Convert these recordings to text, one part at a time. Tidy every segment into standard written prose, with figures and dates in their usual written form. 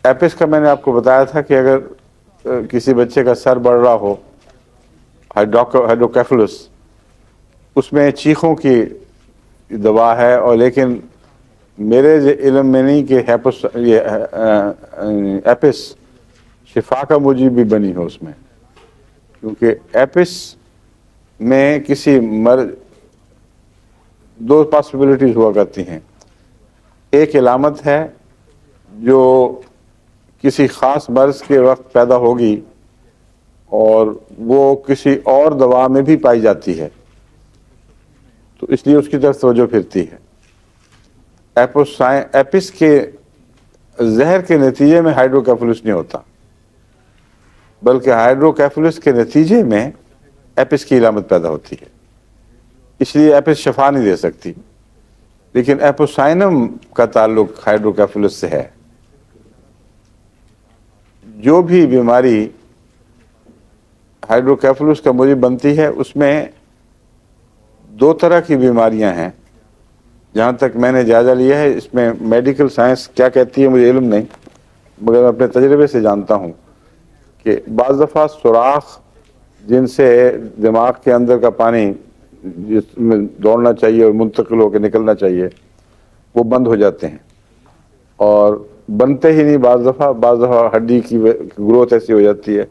Apps کا میں نے آپ کو بتایا تھا کہ اگر کسی بچے کا سر بڑھ رہا ہو، ہائیڈروکیفلس، اس میں چیخوں کی دوا ہے، اور لیکن میرے علم میں نہیں کہ ایپس شفا کا موجب بھی بنی ہو اس میں، کیونکہ ایپس میں کسی دو پاسبلٹیز ہوا کرتی ہیں۔ ایک علامت ہے جو کسی خاص مرض کے وقت پیدا ہوگی اور وہ کسی اور دوا میں بھی پائی جاتی ہے، تو اس لیے اس کی طرف توجہ پھرتی ہے۔ ایپس کے زہر کے نتیجے میں ہائیڈروکیفلس نہیں ہوتا، بلکہ ہائیڈروکیفلس کے نتیجے میں ایپس کی علامت پیدا ہوتی ہے، اس لیے ایپس شفا نہیں دے سکتی، لیکن ایپوسائنم کا تعلق ہائیڈروکیفلس سے ہے۔ جو بھی بیماری ہائیڈروکیفلس کا موجب بنتی ہے، اس میں دو طرح کی بیماریاں ہیں جہاں تک میں نے جائزہ لیا ہے۔ اس میں میڈیکل سائنس کیا کہتی ہے مجھے علم نہیں، مگر میں اپنے تجربے سے جانتا ہوں کہ بعض دفعہ سوراخ جن سے دماغ کے اندر کا پانی جس میں دوڑنا چاہیے اور منتقل ہو کے نکلنا چاہیے، وہ بند ہو جاتے ہیں، اور بنتے ہی نہیں، بعض دفعہ ہڈی کی گروتھ ایسی ہو جاتی ہے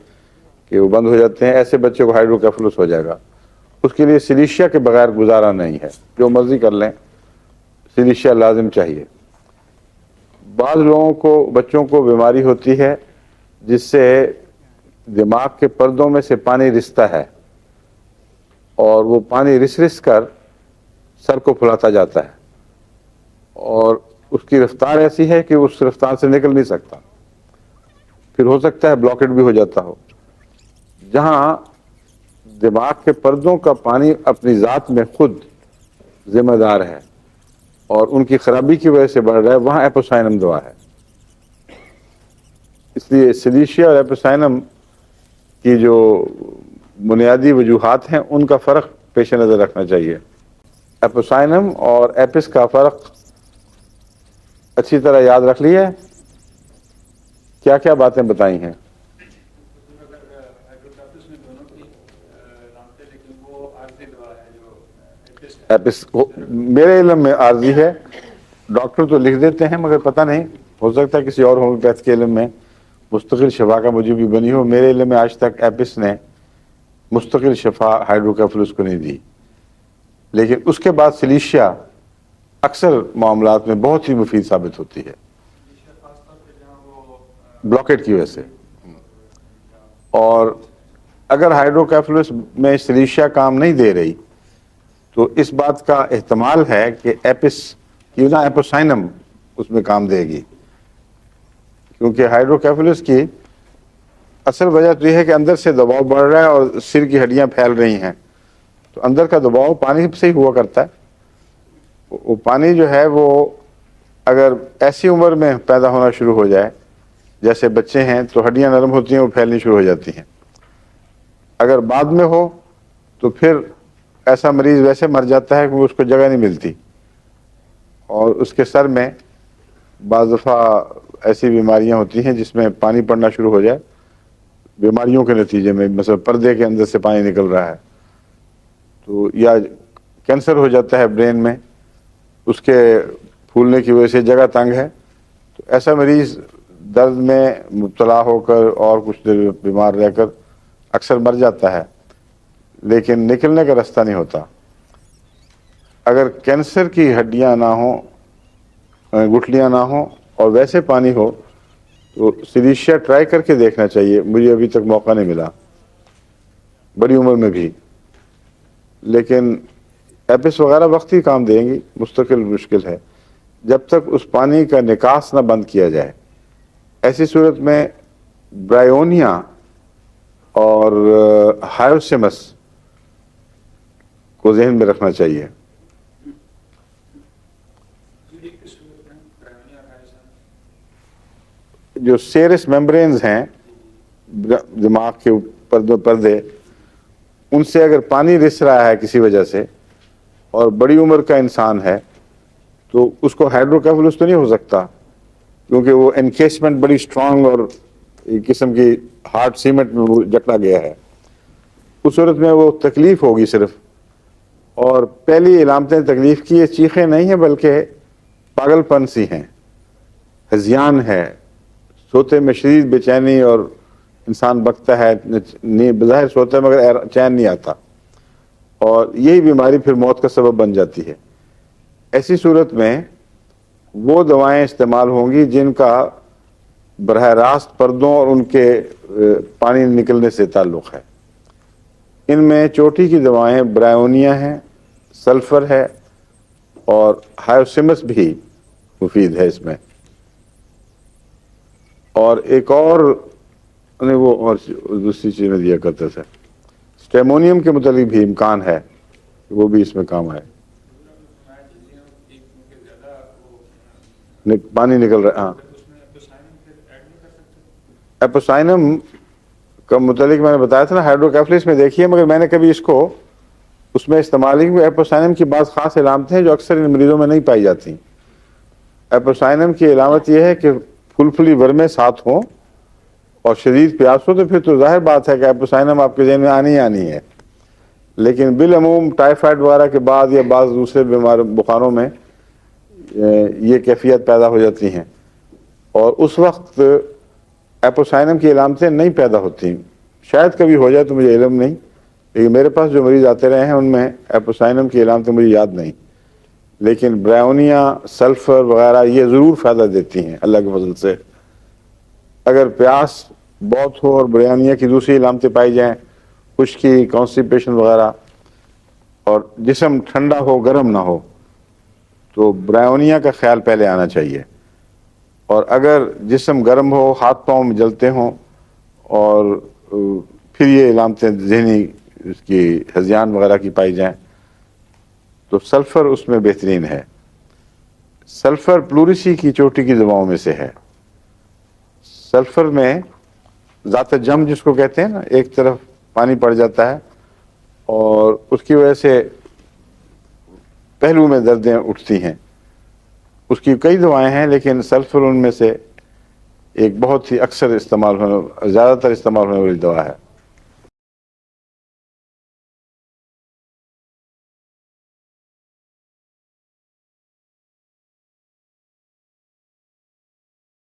کہ وہ بند ہو جاتے ہیں۔ ایسے بچے کو ہائیڈروکیفلس ہو جائے گا، اس کے لیے سلیشیا کے بغیر گزارا نہیں ہے، جو مرضی کر لیں، سلیشیا لازم چاہیے۔ بعض لوگوں کو، بچوں کو بیماری ہوتی ہے جس سے دماغ کے پردوں میں سے پانی رستا ہے، اور وہ پانی رس کر سر کو پھلاتا جاتا ہے، اور اس کی رفتار ایسی ہے کہ اس رفتار سے نکل نہیں سکتا، پھر ہو سکتا ہے بلاکٹ بھی ہو جاتا ہو۔ جہاں دماغ کے پردوں کا پانی اپنی ذات میں خود ذمہ دار ہے اور ان کی خرابی کی وجہ سے بڑھ رہا ہے، وہاں ایپوسائنم دوا ہے۔ اس لیے سلیشیا اور ایپوسائنم کی جو بنیادی وجوہات ہیں ان کا فرق پیش نظر رکھنا چاہیے۔ ایپوسائنم اور ایپس کا فرق اچھی طرح یاد رکھ لیے، کیا کیا باتیں بتائی ہیں۔ ایپس میرے علم میں عارضی ہے، ڈاکٹر تو لکھ دیتے ہیں مگر پتہ نہیں، ہو سکتا ہے کسی اور ہومیوپیتھ کے علم میں مستقل شفا کا موجب بھی بنی ہو۔ میرے علم میں آج تک ایپس نے مستقل شفا ہائیڈروکیفلس کو نہیں دی، لیکن اس کے بعد سلیشیا اکثر معاملات میں بہت ہی مفید ثابت ہوتی ہے بلاکٹ کی وجہ سے۔ اور اگر ہائیڈروکیفلس میں سلیشیا کام نہیں دے رہی تو اس بات کا احتمال ہے کہ ایپس کیوں نہ ایپوسائنم اس میں کام دے گی، کیونکہ ہائیڈروکیفلس کی اصل وجہ تو یہ ہے کہ اندر سے دباؤ بڑھ رہا ہے اور سر کی ہڈیاں پھیل رہی ہیں، تو اندر کا دباؤ پانی سے ہی ہوا کرتا ہے۔ وہ پانی جو ہے وہ اگر ایسی عمر میں پیدا ہونا شروع ہو جائے، جیسے بچے ہیں تو ہڈیاں نرم ہوتی ہیں، وہ پھیلنی شروع ہو جاتی ہیں۔ اگر بعد میں ہو تو پھر ایسا مریض ویسے مر جاتا ہے کہ اس کو جگہ نہیں ملتی، اور اس کے سر میں بعض دفعہ ایسی بیماریاں ہوتی ہیں جس میں پانی پڑنا شروع ہو جائے بیماریوں کے نتیجے میں، مثلا پردے کے اندر سے پانی نکل رہا ہے، تو یا کینسر ہو جاتا ہے برین میں، اس کے پھولنے کی وجہ سے جگہ تنگ ہے، تو ایسا مریض درد میں مبتلا ہو کر اور کچھ دیر بیمار رہ کر اکثر مر جاتا ہے، لیکن نکلنے کا راستہ نہیں ہوتا۔ اگر کینسر کی ہڈیاں نہ ہوں، گٹھلیاں نہ ہوں اور ویسے پانی ہو تو سلیشیا ٹرائی کر کے دیکھنا چاہیے۔ مجھے ابھی تک موقع نہیں ملا بڑی عمر میں بھی، لیکن ایپس وغیرہ وقتی کام دیں گی، مستقل مشکل ہے جب تک اس پانی کا نکاس نہ بند کیا جائے۔ ایسی صورت میں برائیونیا اور ہائیوسیمس کو ذہن میں رکھنا چاہیے۔ جو سیرس میمبرینز ہیں دماغ کے پردے، ان سے اگر پانی رس رہا ہے کسی وجہ سے اور بڑی عمر کا انسان ہے تو اس کو ہائیڈروکیفلس تو نہیں ہو سکتا، کیونکہ وہ انکیسمنٹ بڑی اسٹرانگ اور ایک قسم کی ہارڈ سیمنٹ میں وہ جکڑا گیا ہے، اس صورت میں وہ تکلیف ہوگی صرف. اور پہلی علامتیں تکلیف کی یہ چیخیں نہیں ہیں بلکہ پاگل پن سی ہیں، ہذیان ہے، سوتے میں شدید بے چینی اور انسان بکتا ہے، بظاہر سوتا ہے مگر چین نہیں آتا، اور یہی بیماری پھر موت کا سبب بن جاتی ہے. ایسی صورت میں وہ دوائیں استعمال ہوں گی جن کا براہ راست پردوں اور ان کے پانی نکلنے سے تعلق ہے. ان میں چوٹی کی دوائیں برائونیا ہیں، سلفر ہے، اور ہائیوسمس بھی مفید ہے اس میں. اور ایک اور وہ اور دوسری چیز میں دیا کرتے تھے، اسٹیمونیم کے متعلق بھی امکان ہے کہ وہ بھی اس میں کام آئے. پانی نکل رہا ہے. ہاں، ایپوسائنم کا متعلق میں نے بتایا تھا نا، ہائیڈروکیفلس میں دیکھیے، مگر میں نے کبھی اس کو اس میں استعمال ہی. ایپوسائنم کی بعض خاص علامتیں ہیں جو اکثر ان مریضوں میں نہیں پائی جاتی. ایپوسائنم کی علامت یہ ہے کہ پھلپھلی ورمیں ساتھ ہوں اور شدید پیاس ہو، تو پھر تو ظاہر بات ہے کہ ایپوسائنم آپ کے ذہن میں آنی ہے. لیکن بالعموم ٹائیفائڈ وغیرہ کے بعد یا بعض دوسرے بخاروں میں یہ کیفیت پیدا ہو جاتی ہیں، اور اس وقت ایپوسائنم کی علامتیں نہیں پیدا ہوتی. شاید کبھی ہو جائے تو مجھے علم نہیں، لیکن میرے پاس جو مریض آتے رہے ہیں ان میں ایپوسائنم کی علامتیں مجھے یاد نہیں. لیکن برائونیا، سلفر وغیرہ یہ ضرور فائدہ دیتی ہیں اللہ کے فضل سے. اگر پیاس بہت ہو اور برائونیا کی دوسری علامتیں پائی جائیں، خشکی، کانسٹیپیشن وغیرہ، اور جسم ٹھنڈا ہو گرم نہ ہو، تو برائونیا کا خیال پہلے آنا چاہیے. اور اگر جسم گرم ہو، ہاتھ پاؤں میں جلتے ہوں، اور پھر یہ علامتیں ذہنی اس کی ہذیان وغیرہ کی پائی جائیں، تو سلفر اس میں بہترین ہے. سلفر پلوریسی کی چوٹی کی دواؤں میں سے ہے. سلفر میں ذات جم جس کو کہتے ہیں نا، ایک طرف پانی پڑ جاتا ہے اور اس کی وجہ سے پہلو میں دردیں اٹھتی ہیں. اس کی کئی دوائیں ہیں لیکن سلفر ان میں سے ایک بہت ہی اکثر استعمال ہونے، زیادہ تر استعمال ہونے والی دوا ہے.